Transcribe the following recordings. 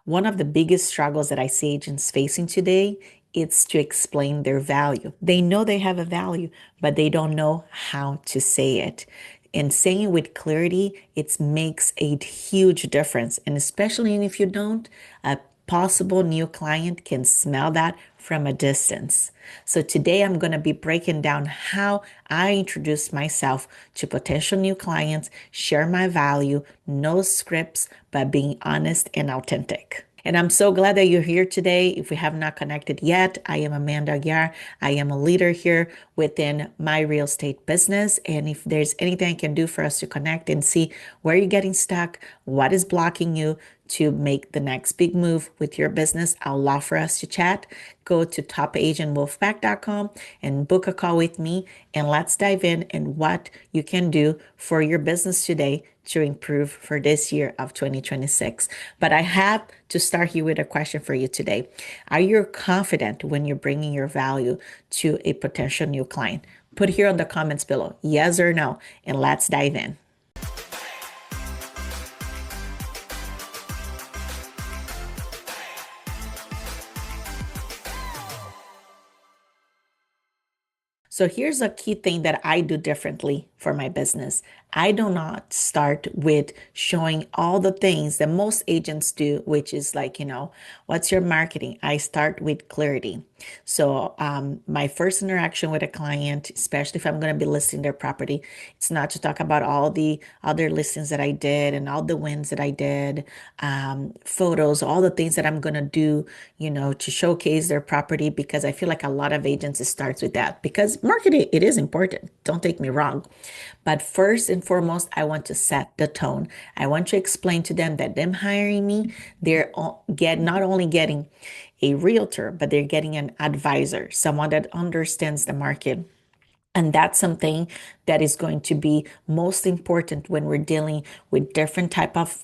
One of the biggest struggles that I see agents facing today is to explain their value. They know they have a value, but they don't know how to say it. And saying it with clarity, it makes a huge difference. And especially if you don't, a possible new client can smell that from a distance. So today I'm going to be breaking down how I introduce myself to potential new clients, share my value, no scripts, but being honest and authentic. And I'm so glad that you're here today. If we have not connected yet, I am Amanda Aguiar. I am a leader here within my real estate business. And if there's anything I can do for us to connect and see where you're getting stuck, what is blocking you to make the next big move with your business, I'd love for us to chat. Go to topagentwolfpack.com and book a call with me. And let's dive in and what you can do for your business today to improve for this year of 2026. But I have to start here with a question for you today. Are you confident when you're bringing your value to a potential new client? Put here on the comments below, yes or no, and let's dive in. So here's a key thing that I do differently for my business. I do not start with showing all the things that most agents do, which is like, what's your marketing? I start with clarity. So my first interaction with a client, especially if I'm going to be listing their property, it's not to talk about all the other listings that I did and all the wins that I did, photos, all the things that I'm going to do, to showcase their property, because I feel like a lot of agents, it starts with that, because marketing, it is important. Don't take me wrong. But first and foremost, I want to set the tone. I want to explain to them that them hiring me, they're not only getting a realtor, but they're getting an advisor, someone that understands the market. And that's something that is going to be most important when we're dealing with different type of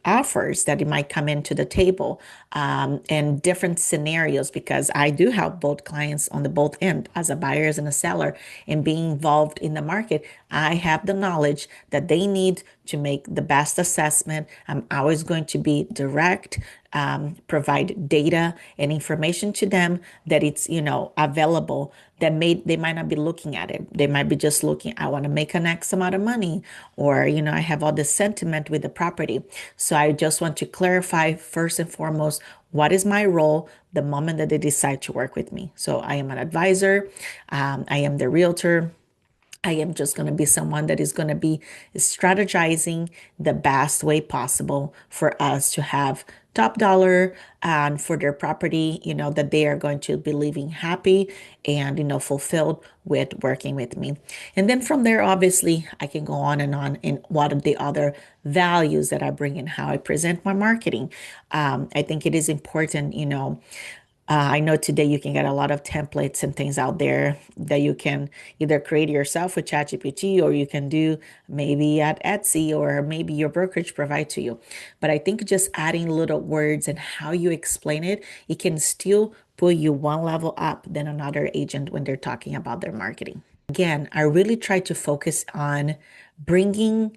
offers that might come into the table, and different scenarios, because I do have both clients on the both end as a buyer and a seller, and being involved in the market. I have the knowledge that they need to make the best assessment. I'm always going to be direct, provide data and information to them that it's, available, that they might not be looking at it. They might be just looking, I want to make an X amount of money, or, I have all this sentiment with the property. So I just want to clarify first and foremost, what is my role the moment that they decide to work with me? So I am an advisor. I am the realtor. I am just going to be someone that is going to be strategizing the best way possible for us to have top dollar and for their property, that they are going to be living happy and, fulfilled with working with me. And then from there, obviously, I can go on in what are the other values that I bring in, how I present my marketing. I think it is important, I know today you can get a lot of templates and things out there that you can either create yourself with ChatGPT, or you can do maybe at Etsy, or maybe your brokerage provide to you. But I think just adding little words and how you explain it, it can still put you one level up than another agent when they're talking about their marketing. Again, I really try to focus on bringing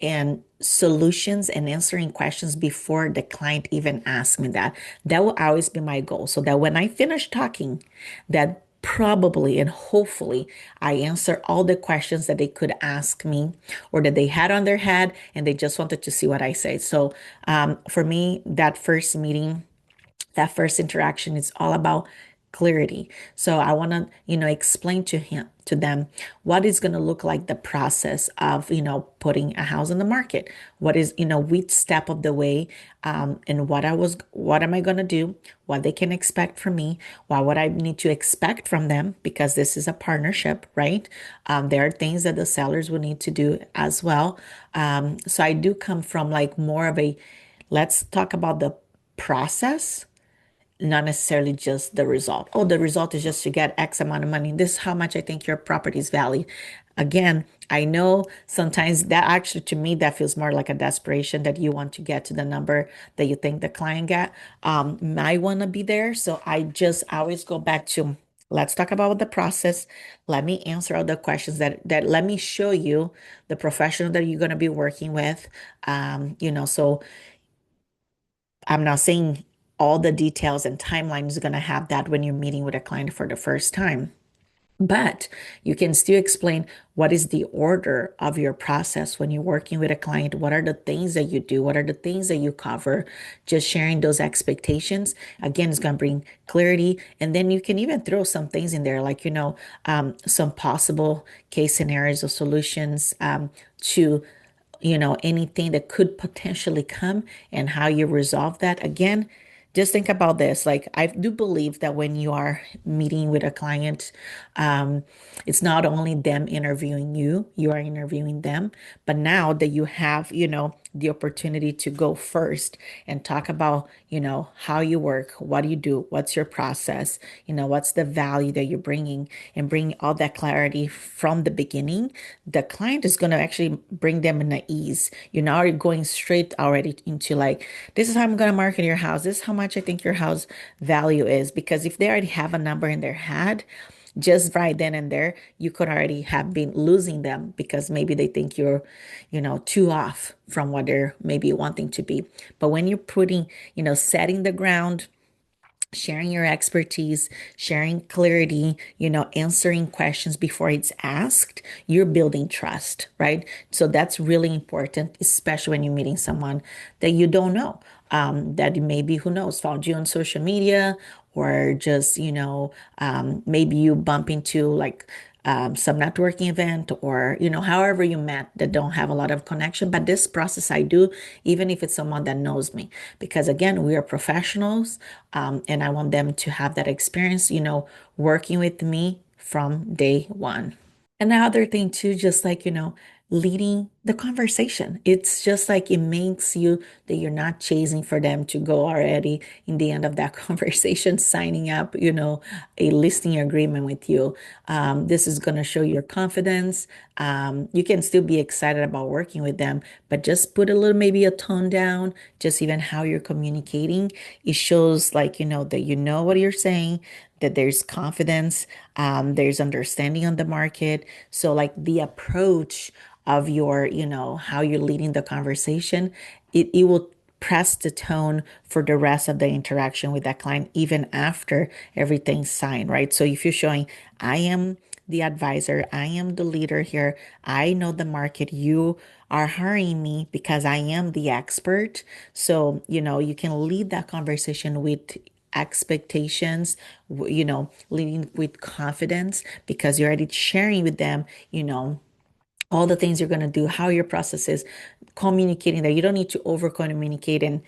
and solutions and answering questions before the client even asks me that. That will always be my goal. So that when I finish talking, that probably and hopefully I answer all the questions that they could ask me, or that they had on their head and they just wanted to see what I say. So for me, that first meeting, that first interaction is all about clarity. So I want to, explain to them what is going to look like the process of, putting a house on the market. What is, which step of the way, and what am I going to do, what they can expect from me, what would I need to expect from them, because this is a partnership, right? There are things that the sellers will need to do as well. So I do come from like more of a, let's talk about the process, not necessarily just the result. Oh, the result is just to get X amount of money. This is how much I think your property is valued. Again, I know sometimes that actually, to me, that feels more like a desperation, that you want to get to the number that you think the client got. I want to be there. So I always go back to, let's talk about the process. Let me answer all the questions that let me show you the professional that you're going to be working with. So I'm not saying all the details and timelines is going to have that when you're meeting with a client for the first time. But you can still explain what is the order of your process when you're working with a client. What are the things that you do? What are the things that you cover? Just sharing those expectations. Again, it's going to bring clarity. And then you can even throw some things in there, like, some possible case scenarios or solutions to anything that could potentially come and how you resolve that. Again, just think about this. Like, I do believe that when you are meeting with a client, um, it's not only them interviewing you, you are interviewing them. But now that you have, the opportunity to go first and talk about, how you work, what do you do, what's your process, what's the value that you're bringing, and bring all that clarity from the beginning, the client is going to actually bring them in the ease. You're not already going straight already into like, this is how I'm going to market your house. This is how much I think your house value is. Because if they already have a number in their head, just right then and there, you could already have been losing them because maybe they think you're, too off from what they're maybe wanting to be. But when you're putting, setting the ground, sharing your expertise, sharing clarity, answering questions before it's asked, you're building trust, right? So that's really important, especially when you're meeting someone that you don't know, that maybe, who knows, found you on social media or just, maybe you bump into like some networking event or however you met that don't have a lot of connection. But this process I do even if it's someone that knows me, because again, we are professionals, and I want them to have that experience, working with me from day one. And the other thing too, just like, leading the conversation. It's just like it makes you that you're not chasing for them to go already in the end of that conversation, signing up, a listing agreement with you. This is going to show your confidence. You can still be excited about working with them, but just put a little, maybe a tone down, just even how you're communicating. It shows like, that you know what you're saying, that there's confidence, there's understanding on the market. So like the approach of your, how you're leading the conversation, it will press the tone for the rest of the interaction with that client, even after everything's signed, right? So if you're showing, I am the advisor, I am the leader here, I know the market, you are hiring me because I am the expert. So, you can lead that conversation with expectations, leading with confidence because you're already sharing with them, all the things you're going to do, how your process is, communicating that you don't need to over communicate and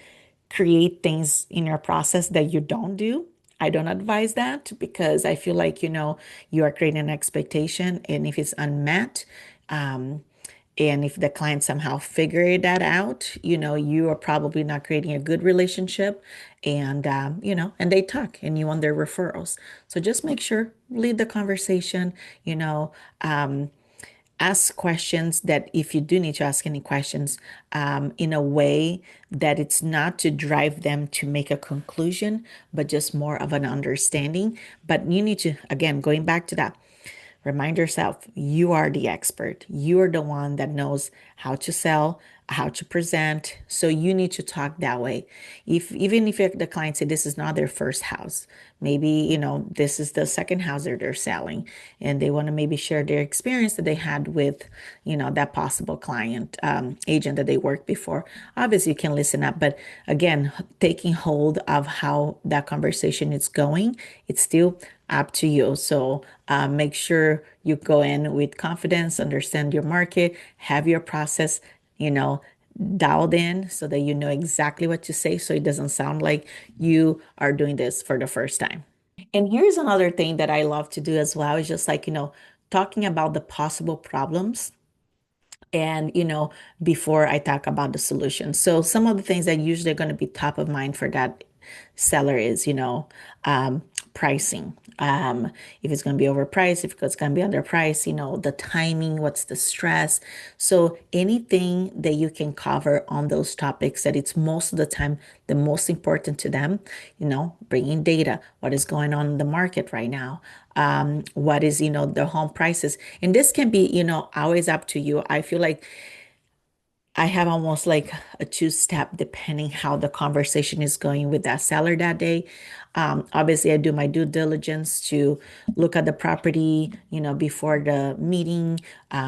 create things in your process that you don't do. I don't advise that because I feel like, you are creating an expectation. And if it's unmet, um, and if the client somehow figured that out, you are probably not creating a good relationship. And, and they talk and you want their referrals. So just make sure, lead the conversation, you know, um, ask questions that if you do need to ask any questions in a way that it's not to drive them to make a conclusion, but just more of an understanding. But you need to, again, going back to that, remind yourself you are the expert. You are the one that knows how to sell, how to present. So you need to talk that way. If even if the client said this is not their first house, maybe this is the second house that they're selling, and they want to maybe share their experience that they had with that possible client, agent that they worked before. Obviously, you can listen up, but again, taking hold of how that conversation is going, it's still up to you. So make sure you go in with confidence, understand your market, have your process, you know, dialed in so that you know exactly what to say so it doesn't sound like you are doing this for the first time. And here's another thing that I love to do as well is just like, talking about the possible problems and before I talk about the solution. So some of the things that usually are going to be top of mind for that seller is um, pricing, if it's going to be overpriced, if it's going to be underpriced, the timing, what's the stress. So anything that you can cover on those topics that it's most of the time the most important to them, bringing data, what is going on in the market right now, what is the home prices. And this can be always up to you. I feel like I have almost like a two-step depending how the conversation is going with that seller that day. Obviously, I do my due diligence to look at the property, before the meeting,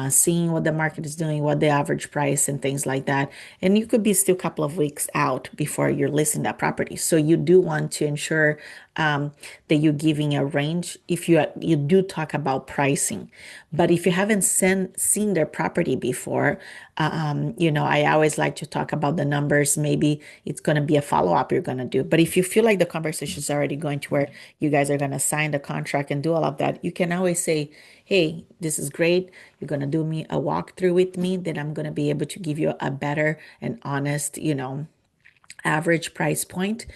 seeing what the market is doing, what the average price and things like that. And you could be still a couple of weeks out before you're listing that property. So you do want to ensure that you're giving a range if you do talk about pricing. But if you haven't seen their property before, I always like to talk about the numbers. Maybe it's going to be a follow-up you're going to do. But if you feel like the conversation is already going to where you guys are going to sign the contract and do all of that, you can always say, hey, this is great. You're going to do me a walkthrough with me, then I'm going to be able to give you a better and honest, average price point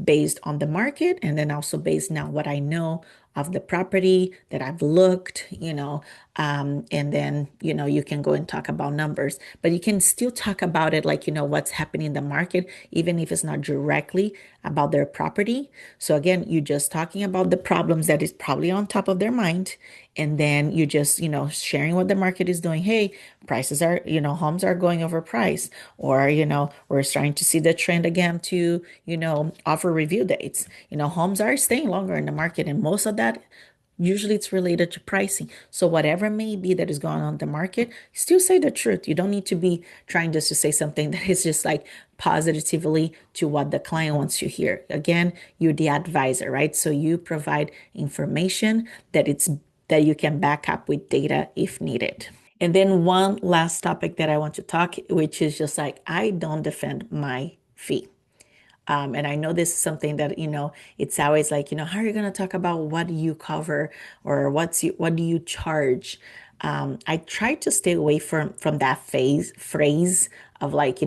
based on the market, and then also based now what I know of the property that I've looked, and then, you can go and talk about numbers, but you can still talk about it like, what's happening in the market, even if it's not directly about their property. So again, you're just talking about the problems that is probably on top of their mind. And then you just, sharing what the market is doing. Hey, prices are, homes are going over price, or, we're starting to see the trend again to, offer review dates. Homes are staying longer in the market, and most of that usually it's related to pricing. So whatever may be that is going on in the market, still say the truth. You don't need to be trying just to say something that is just like positively to what the client wants to hear. Again, you're the advisor, right? So you provide information that you can back up with data if needed. And then one last topic that I want to talk, which is just like, I don't defend my fee. And I know this is something that, it's always like, how are you going to talk about what do you cover, or what do you charge? I try to stay away from that phrase of like,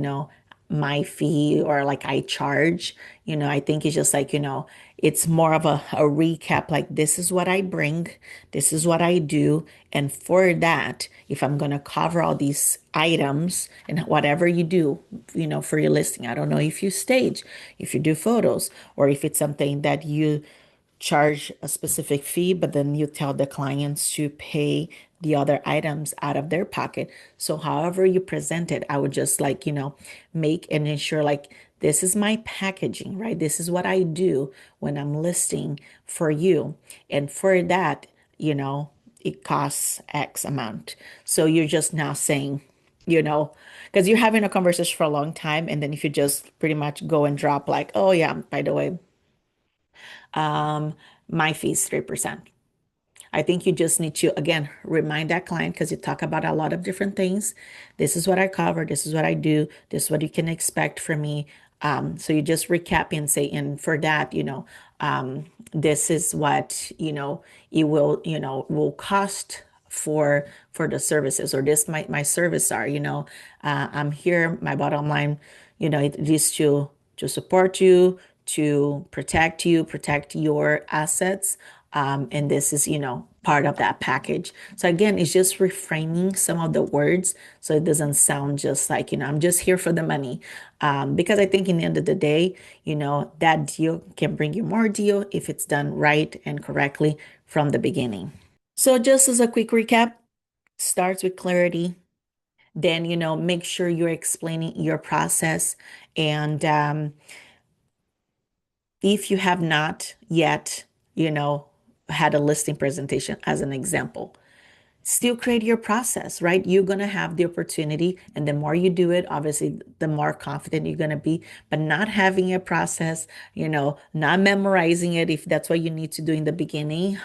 my fee, or like I charge. I think it's just like, it's more of a recap, like this is what I bring, this is what I do. And for that, if I'm going to cover all these items and whatever you do, for your listing, I don't know if you stage, if you do photos, or if it's something that you charge a specific fee, but then you tell the clients to pay the other items out of their pocket. So however you present it, I would just like, make and ensure like this is my packaging, right? This is what I do when I'm listing for you. And for that, it costs X amount. So you're just now saying, because you're having a conversation for a long time. And then if you just pretty much go and drop like, oh yeah, by the way, um, my fee is 3%. I think you just need to, again, remind that client, because you talk about a lot of different things. This is what I cover. This is what I do. This is what you can expect from me. So you just recap and say, and for that, this is what, it will cost for the services, or this might my service are, I'm here, my bottom line, it is to support you, to protect you, protect your assets. And this is, part of that package. So again, it's just reframing some of the words so it doesn't sound just like, I'm just here for the money. Because I think in the end of the day, that deal can bring you more deal if it's done right and correctly from the beginning. So just as a quick recap, starts with clarity. Then, make sure you're explaining your process. And if you have not yet, had a listing presentation as an example, still create your process, right? You're going to have the opportunity. And the more you do it, obviously, the more confident you're going to be. But not having a process, not memorizing it, if that's what you need to do in the beginning,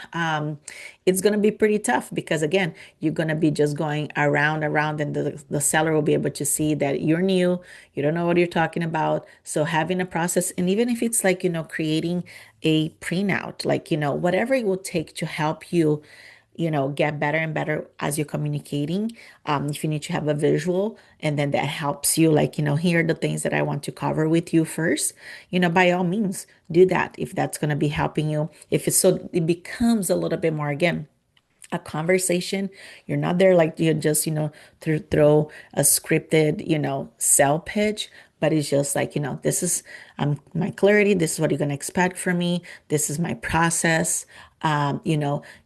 it's going to be pretty tough, because again, you're going to be just going around, and the seller will be able to see that you're new, you don't know what you're talking about. So having a process, and even if it's like, creating a printout, like, whatever it will take to help you, get better and better as you're communicating. If you need to have a visual, and then that helps you, like, here are the things that I want to cover with you first, by all means, do that if that's going to be helping you. If it's so, it becomes a little bit more, again, a conversation. You're not there like you just, throw a scripted, sell pitch, but it's just like, this is my clarity. This is what you're going to expect from me. This is my process.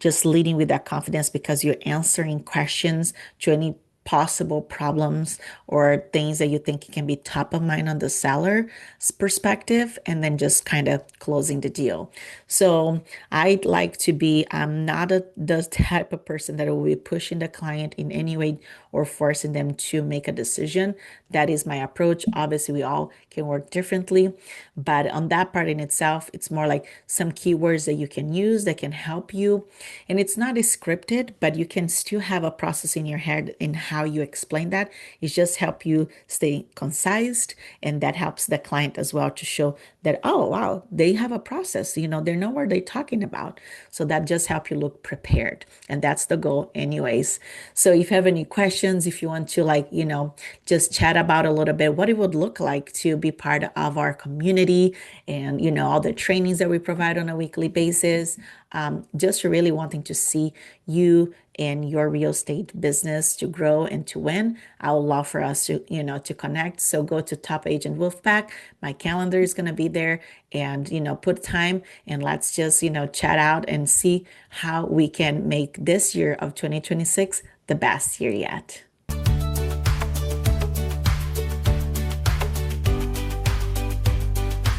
Just leading with that confidence, because you're answering questions to any possible problems or things that you think can be top of mind on the seller's perspective, and then just kind of closing the deal. So I'd like to be, I'm not the type of person that will be pushing the client in any way or forcing them to make a decision. That is my approach. Obviously, we all can work differently, but on that part in itself, it's more like some keywords that you can use that can help you. And it's not scripted, but you can still have a process in your head in how you explain that. It just help you stay concise, and that helps the client as well to show that, oh, wow, they have a process, they know what they're talking about. So that just help you look prepared. And that's the goal anyways. So if you have any questions, if you want to just chat about a little bit what it would look like to be part of our community and, all the trainings that we provide on a weekly basis, just really wanting to see you and your real estate business to grow and to win, I would love for us to, to connect. So go to Top Agent Wolfpack. My calendar is going to be there, and, put time and let's just, chat out and see how we can make this year of 2026 the best year yet.